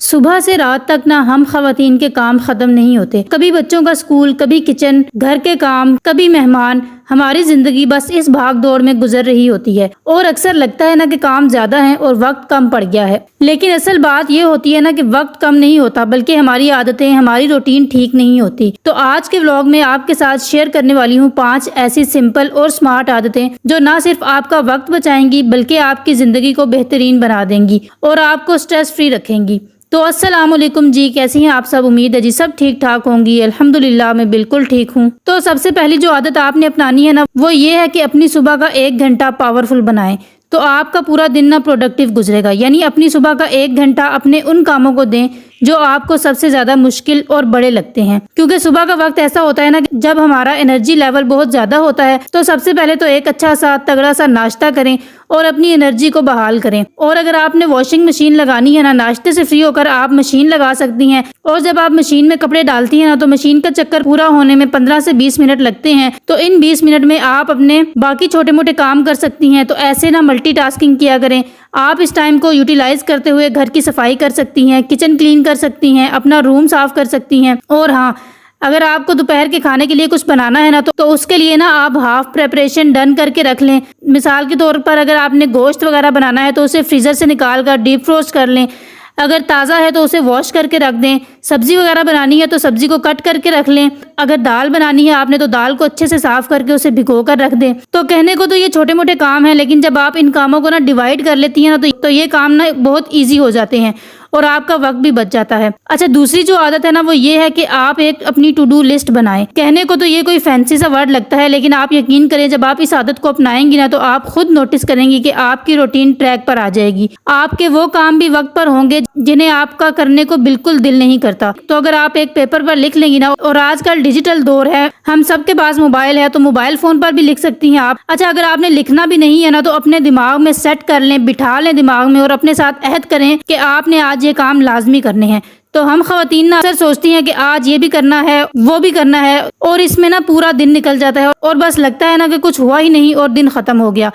صبح سے رات تک نہ ہم خواتین کے کام ختم نہیں ہوتے، کبھی بچوں کا اسکول، کبھی کچن، گھر کے کام، کبھی مہمان۔ ہماری زندگی بس اس بھاگ دوڑ میں گزر رہی ہوتی ہے اور اکثر لگتا ہے نا کہ کام زیادہ ہیں اور وقت کم پڑ گیا ہے، لیکن اصل بات یہ ہوتی ہے نا کہ وقت کم نہیں ہوتا بلکہ ہماری عادتیں، ہماری روٹین ٹھیک نہیں ہوتی۔ تو آج کے ولاگ میں آپ کے ساتھ شیئر کرنے والی ہوں 5 ایسی سمپل اور سمارٹ عادتیں جو نہ صرف آپ کا وقت بچائیں گی بلکہ آپ کی زندگی کو بہترین بنا دیں گی اور آپ کو سٹریس فری رکھیں گی۔ تو السلام علیکم جی، کیسی ہیں آپ سب؟ امید ہے جی سب ٹھیک ٹھاک ہوں گی۔ الحمدللہ میں بالکل ٹھیک ہوں۔ تو سب سے پہلی جو عادت آپ نے اپنانی ہے نا وہ یہ ہے کہ اپنی صبح کا 1 گھنٹہ پاورفل بنائیں، تو آپ کا پورا دن نا پروڈکٹیو گزرے گا۔ یعنی اپنی صبح کا 1 گھنٹہ اپنے ان کاموں کو دیں جو آپ کو سب سے زیادہ مشکل اور بڑے لگتے ہیں، کیونکہ صبح کا وقت ایسا ہوتا ہے نا کہ جب ہمارا انرجی لیول بہت زیادہ ہوتا ہے۔ تو سب سے پہلے تو ایک اچھا سا تگڑا سا ناشتہ کریں اور اپنی انرجی کو بحال کریں۔ اور اگر آپ نے واشنگ مشین لگانی ہے نا، ناشتے سے فری ہو کر آپ مشین لگا سکتی ہیں، اور جب آپ مشین میں کپڑے ڈالتی ہیں نا تو مشین کا چکر پورا ہونے میں 15 سے 20 منٹ لگتے ہیں، تو ان 20 منٹ میں آپ اپنے باقی چھوٹے موٹے کام کر سکتی ہیں۔ تو ایسے نہ ملٹی ٹاسکنگ کیا کریں، آپ اس ٹائم کو یوٹیلائز کرتے ہوئے گھر کی صفائی کر سکتی ہیں، کچن کلین کر سکتی ہیں، اپنا روم صاف کر سکتی ہیں۔ اور ہاں، اگر آپ کو دوپہر کے کھانے کے لیے کچھ بنانا ہے نا تو اس کے لیے نا آپ ہاف پریپریشن ڈن کر کے رکھ لیں۔ مثال کے طور پر اگر آپ نے گوشت وغیرہ بنانا ہے تو اسے فریزر سے نکال کر ڈیپ فروسٹ کر لیں، اگر تازہ ہے تو اسے واش کر کے رکھ دیں۔ سبزی وغیرہ بنانی ہے تو سبزی کو کٹ کر کے رکھ لیں، اگر دال بنانی ہے آپ نے تو دال کو اچھے سے صاف کر کے اسے بھگو کر رکھ دیں۔ تو کہنے کو تو یہ چھوٹے موٹے کام ہیں، لیکن جب آپ ان کاموں کو نا ڈیوائیڈ کر لیتی ہیں نا تو یہ کام نا بہت ایزی ہو جاتے ہیں اور آپ کا وقت بھی بچ جاتا ہے۔ اچھا، دوسری جو عادت ہے نا وہ یہ ہے کہ آپ ایک اپنی ٹو ڈو لسٹ بنائیں۔ کہنے کو تو یہ کوئی فینسی سا ورڈ لگتا ہے، لیکن آپ یقین کریں جب آپ اس عادت کو اپنائیں گی نا تو آپ خود نوٹس کریں گی کہ آپ کی روٹین ٹریک پر آ جائے گی۔ آپ کے وہ کام بھی وقت پر ہوں گے جنہیں آپ کا کرنے کو بالکل دل نہیں کرتا۔ تو اگر آپ ایک پیپر پر لکھ لیں گی نا، اور آج کل ڈیجیٹل دور ہے، ہم سب کے پاس موبائل ہے، تو موبائل فون پر بھی لکھ سکتی ہیں آپ۔ اچھا، اگر آپ نے لکھنا بھی نہیں ہے نا تو اپنے دماغ میں سیٹ کر لیں، بٹھا لیں دماغ میں، اور اپنے ساتھ عہد کریں کہ آپ نے آج یہ کام لازمی کرنے ہیں۔ تو ہم خواتین نا اکثر سوچتی ہیں کہ آج یہ بھی کرنا ہے، وہ بھی کرنا ہے، اور اس میں نا پورا دن نکل جاتا ہے اور بس لگتا ہے نا کہ کچھ ہوا ہی نہیں اور دن ختم ہو گیا۔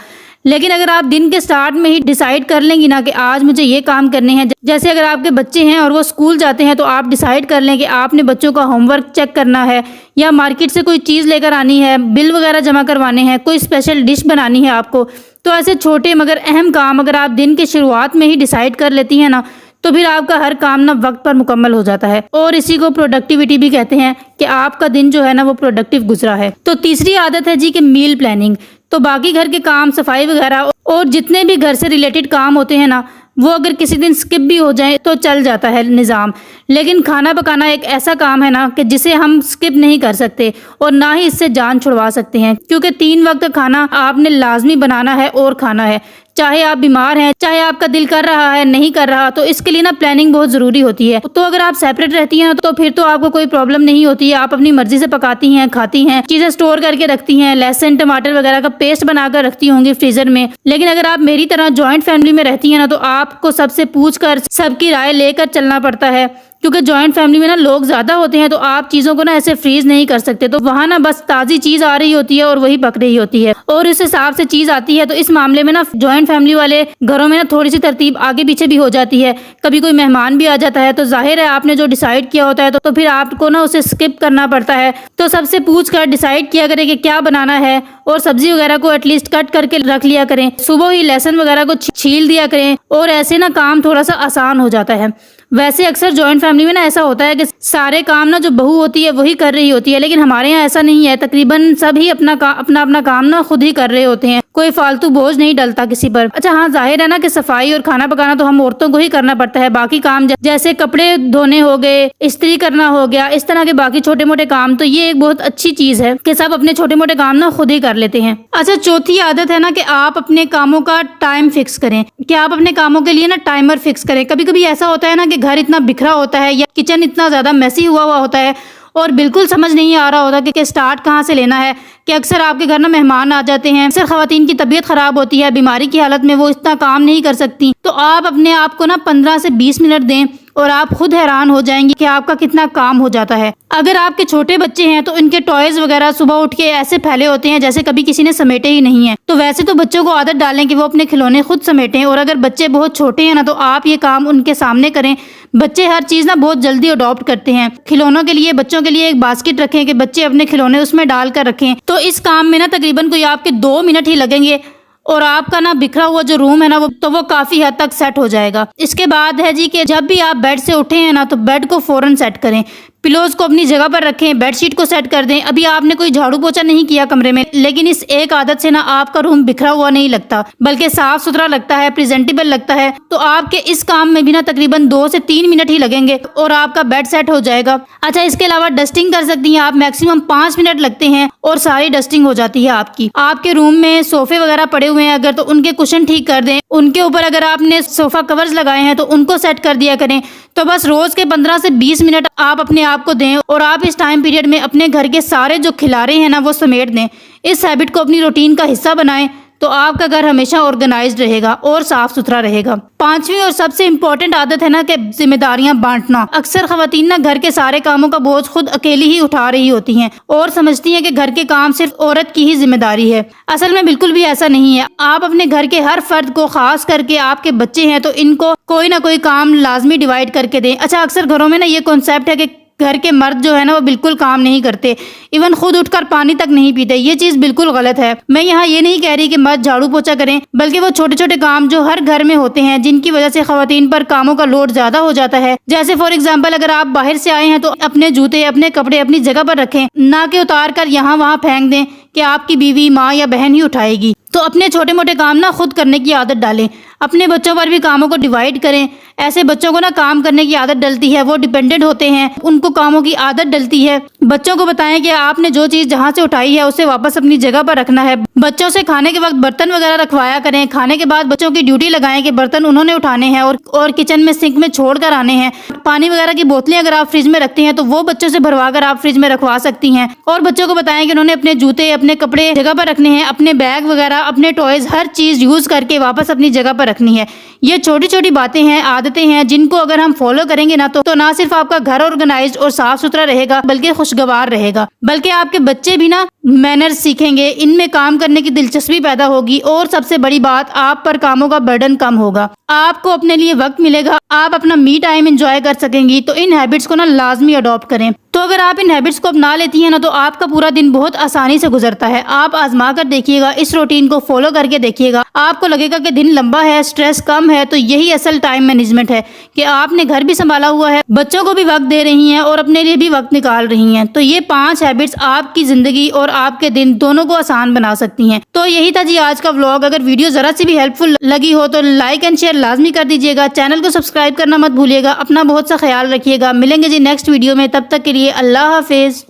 لیکن اگر آپ دن کے سٹارٹ میں ہی ڈیسائیڈ کر لیں گی نا کہ آج مجھے یہ کام کرنے ہیں، جیسے اگر آپ کے بچے ہیں اور وہ اسکول جاتے ہیں تو آپ ڈیسائیڈ کر لیں کہ آپ نے بچوں کا ہوم ورک چیک کرنا ہے، یا مارکیٹ سے کوئی چیز لے کر آنی ہے، بل وغیرہ جمع کروانے ہیں، کوئی اسپیشل ڈش بنانی ہے آپ کو۔ تو ایسے چھوٹے مگر اہم کام اگر آپ دن کے شروعات میں ہی ڈیسائیڈ کر لیتی ہیں نا تو پھر آپ کا ہر کام نا وقت پر مکمل ہو جاتا ہے، اور اسی کو پروڈکٹیوٹی بھی کہتے ہیں کہ آپ کا دن جو ہے نا وہ پروڈکٹیو گزرا ہے۔ تو تیسری عادت ہے جی کہ میل پلاننگ۔ تو باقی گھر کے کام، صفائی وغیرہ اور جتنے بھی گھر سے ریلیٹڈ کام ہوتے ہیں نا وہ اگر کسی دن سکپ بھی ہو جائیں تو چل جاتا ہے نظام، لیکن کھانا پکانا ایک ایسا کام ہے نا کہ جسے ہم سکپ نہیں کر سکتے اور نہ ہی اس سے جان چھڑوا سکتے ہیں، کیونکہ 3 وقت کھانا آپ نے لازمی بنانا ہے اور کھانا ہے، چاہے آپ بیمار ہیں، چاہے آپ کا دل کر رہا ہے نہیں کر رہا، تو اس کے لیے نا پلاننگ بہت ضروری ہوتی ہے۔ تو اگر آپ سیپریٹ رہتی ہیں تو پھر تو آپ کو کوئی پرابلم نہیں ہوتی ہے، آپ اپنی مرضی سے پکاتی ہیں، کھاتی ہیں، چیزیں سٹور کر کے رکھتی ہیں، لہسن ٹماٹر وغیرہ کا پیسٹ بنا کر رکھتی ہوں گی فریزر میں۔ لیکن اگر آپ میری طرح جوائنٹ فیملی میں رہتی ہیں نا تو آپ کو سب سے پوچھ کر، سب کی رائے لے کر چلنا پڑتا ہے، کیونکہ جوائنٹ فیملی میں نا لوگ زیادہ ہوتے ہیں تو آپ چیزوں کو نا ایسے فریز نہیں کر سکتے، تو وہاں نا بس تازی چیز آ رہی ہوتی ہے اور وہی پک رہی ہوتی ہے اور اس حساب سے چیز آتی ہے۔ تو اس معاملے میں نا جوائنٹ فیملی والے گھروں میں نا تھوڑی سی ترتیب آگے پیچھے بھی ہو جاتی ہے، کبھی کوئی مہمان بھی آ جاتا ہے تو ظاہر ہے آپ نے جو ڈیسائیڈ کیا ہوتا ہے تو پھر آپ کو نا اسے سکپ کرنا پڑتا ہے۔ تو سب سے پوچھ کر ڈیسائیڈ کیا کریں کہ کیا بنانا ہے، اور سبزی وغیرہ کو ایٹ لیسٹ کٹ کر کے رکھ لیا کریں، صبح ہی لہسن وغیرہ کو چھیل دیا کریں، اور ایسے نا کام تھوڑا سا آسان ہو جاتا ہے۔ ویسے اکثر جوائنٹ فیملی میں نا ایسا ہوتا ہے کہ سارے کام نا جو بہو ہوتی ہے وہی کر رہی ہوتی ہے، لیکن ہمارے یہاں ایسا نہیں ہے، تقریباً سب ہی اپنا کام نا خود ہی کر رہے ہوتے ہیں، کوئی فالتو بوجھ نہیں ڈلتا کسی پر۔ اچھا ہاں، ظاہر ہے نا کہ صفائی اور کھانا پکانا تو ہم عورتوں کو ہی کرنا پڑتا ہے، باقی کام جیسے کپڑے دھونے ہو گئے، استری کرنا ہو گیا، اس طرح کے باقی چھوٹے موٹے کام، تو یہ ایک بہت اچھی چیز ہے کہ سب اپنے چھوٹے موٹے کام نا خود ہی کر لیتے ہیں۔ اچھا، چوتھی عادت ہے نا کہ آپ اپنے کاموں کا ٹائم فکس کریں، کہ آپ اپنے کاموں کے لیے نا ٹائمر فکس کریں۔ کبھی کبھی ایسا ہوتا ہے نا کہ گھر اتنا بکھرا ہوتا ہے یا کچن اتنا زیادہ میسی ہوا ہوتا ہے اور بالکل سمجھ نہیں آ رہا ہوتا کہ سٹارٹ کہاں سے لینا ہے، کہ اکثر آپ کے گھر نا مہمان آ جاتے ہیں، اکثر خواتین کی طبیعت خراب ہوتی ہے، بیماری کی حالت میں وہ اتنا کام نہیں کر سکتی، تو آپ اپنے آپ کو نا 15 سے 20 منٹ دیں اور آپ خود حیران ہو جائیں گے کہ آپ کا کتنا کام ہو جاتا ہے۔ اگر آپ کے چھوٹے بچے ہیں تو ان کے ٹوائز وغیرہ صبح اٹھ کے ایسے پھیلے ہوتے ہیں جیسے کبھی کسی نے سمیٹے ہی نہیں ہیں، تو ویسے تو بچوں کو عادت ڈالیں کہ وہ اپنے کھلونے خود سمیٹیں، اور اگر بچے بہت چھوٹے ہیں نا تو آپ یہ کام ان کے سامنے کریں۔ بچے ہر چیز نا بہت جلدی اڈاپٹ کرتے ہیں۔ کھلونوں کے لیے بچوں کے لیے ایک باسکٹ رکھیں کہ بچے اپنے کھلونے اس میں ڈال کر رکھیں، تو اس کام میں نا تقریباً کوئی آپ کے 2 منٹ ہی لگیں گے اور آپ کا نا بکھرا ہوا جو روم ہے نا وہ کافی حد تک سیٹ ہو جائے گا۔ اس کے بعد ہے جی کہ جب بھی آپ بیڈ سے اٹھے ہیں نا تو بیڈ کو فوراً سیٹ کریں، پلوز کو اپنی جگہ پر رکھیں، بیڈ شیٹ کو سیٹ کر دیں۔ ابھی آپ نے کوئی جھاڑو پوچھا نہیں کیا کمرے میں، لیکن اس ایک عادت سے نا آپ کا روم بکھرا ہوا نہیں لگتا بلکہ صاف ستھرا لگتا ہے، پریزنٹیبل لگتا ہے۔ تو آپ کے اس کام میں بھی نا تقریباً 2 سے 3 منٹ ہی لگیں گے اور آپ کا بیڈ سیٹ ہو جائے گا۔ اچھا، اس کے علاوہ ڈسٹنگ کر سکتی ہیں آپ، میکسیمم 5 منٹ لگتے ہیں اور ساری ڈسٹنگ ہو جاتی ہے آپ کی۔ آپ کے روم میں صوفے وغیرہ پڑے ہوئے ہیں اگر تو ان کے کشن ٹھیک کر دیں، ان کے اوپر اگر آپ نے صوفہ کورز لگائے ہیں تو ان کو سیٹ کر دیا کریں۔ تو بس روز کے 15 سے 20 منٹ آپ اپنے آپ کو دیں اور آپ اس ٹائم پیریڈ میں اپنے گھر کے سارے جو کھلارے ہیں نا وہ سمیٹ دیں۔ اس ہیبٹ کو اپنی روٹین کا حصہ بنائیں تو آپ کا گھر ہمیشہ آرگنائزڈ رہے گا اور صاف ستھرا رہے گا۔ 5ویں اور سب سے امپورٹنٹ عادت ہے نا کہ ذمہ داریاں بانٹنا۔ اکثر خواتین نا گھر کے سارے کاموں کا بوجھ خود اکیلی ہی اٹھا رہی ہوتی ہیں اور سمجھتی ہیں کہ گھر کے کام صرف عورت کی ہی ذمہ داری ہے۔ اصل میں بالکل بھی ایسا نہیں ہے۔ آپ اپنے گھر کے ہر فرد کو، خاص کر کے آپ کے بچے ہیں تو ان کو کوئی نہ کوئی کام لازمی ڈیوائڈ کر کے دیں۔ اچھا، اکثر گھروں میں نا یہ کنسیپٹ ہے کہ گھر کے مرد جو ہے نا وہ بالکل کام نہیں کرتے، ایون خود اٹھ کر پانی تک نہیں پیتے۔ یہ چیز بالکل غلط ہے۔ میں یہاں یہ نہیں کہہ رہی کہ مرد جھاڑو پوچھا کریں، بلکہ وہ چھوٹے چھوٹے کام جو ہر گھر میں ہوتے ہیں جن کی وجہ سے خواتین پر کاموں کا لوڈ زیادہ ہو جاتا ہے، جیسے فار ایگزامپل اگر آپ باہر سے آئے ہیں تو اپنے جوتے، اپنے کپڑے اپنی جگہ پر رکھیں، نہ کہ اتار کر یہاں وہاں پھینک دیں کہ آپ کی بیوی، ماں یا بہن ہی اٹھائے گی۔ تو اپنے چھوٹے موٹے کام نا خود کرنے کی عادت ڈالیں۔ اپنے بچوں پر بھی کاموں کو ڈیوائڈ کریں۔ ایسے بچوں کو نا کام کرنے کی عادت ڈلتی ہے، وہ ڈیپینڈنٹ ہوتے ہیں، ان کو کاموں کی عادت ڈلتی ہے۔ بچوں کو بتائیں کہ آپ نے جو چیز جہاں سے اٹھائی ہے اسے واپس اپنی جگہ پر رکھنا ہے۔ بچوں سے کھانے کے وقت برتن وغیرہ رکھوایا کریں۔ کھانے کے بعد بچوں کی ڈیوٹی لگائیں کہ برتن انہوں نے اٹھانے ہیں اور کچن میں سنک میں چھوڑ کر آنے ہیں۔ پانی وغیرہ کی بوتلیں اگر آپ فریج میں رکھتے ہیں تو وہ بچوں سے بھروا کر آپ فریج میں رکھوا سکتی ہیں، اور بچوں کو بتائیں کہ انہوں نے اپنے جوتے، اپنے کپڑے جگہ پر رکھنے ہیں، اپنے بیگ وغیرہ، اپنے ٹوائز، ہر چیز یوز کر کے واپس اپنی جگہ پر رکھنی ہے۔ یہ چھوٹی چھوٹی باتیں ہیں، عادتیں ہیں جن کو اگر ہم فالو کریں گے نا تو نہ صرف آپ کا گھر آرگنائزڈ اور صاف ستھرا رہے گا بلکہ خوشگوار رہے گا، بلکہ آپ کے بچے بھی نا مینرز سیکھیں گے، ان میں کام کرنے کی دلچسپی پیدا ہوگی، اور سب سے بڑی بات، آپ پر کاموں کا برڈن کم ہوگا، آپ کو اپنے لیے وقت ملے گا، آپ اپنا می ٹائم انجوائے کر سکیں گی۔ تو ان ہیبٹس کو نا لازمی اڈاپٹ کریں۔ تو اگر آپ ان ہیبٹس کو اپنا لیتی ہیں نا تو آپ کا پورا دن بہت آسانی سے گزرتا ہے۔ آپ آزما کر دیکھیے گا، اس روٹین کو فالو کر کے دیکھیے گا، آپ کو لگے گا کہ دن لمبا ہے، سٹریس کم ہے۔ تو یہی اصل ٹائم مینجمنٹ ہے کہ آپ نے گھر بھی سنبھالا ہوا ہے، بچوں کو بھی وقت دے رہی ہیں اور اپنے لیے بھی وقت نکال رہی ہیں۔ تو یہ 5 ہیبٹس آپ کی زندگی اور آپ کے دن دونوں کو آسان بنا سکتی ہیں۔ تو یہی تھا جی آج کا ولاگ۔ اگر ویڈیو ذرا سی بھی ہیلپ فل لگی ہو تو لائک اینڈ شیئر لازمی کر دیجیے گا، چینل کو سبسکرائب کرنا مت بھولیے گا۔ اپنا بہت سا خیال رکھیے گا۔ ملیں گے جی نیکسٹ ویڈیو میں، تب تک کے لیے اللہ حافظ۔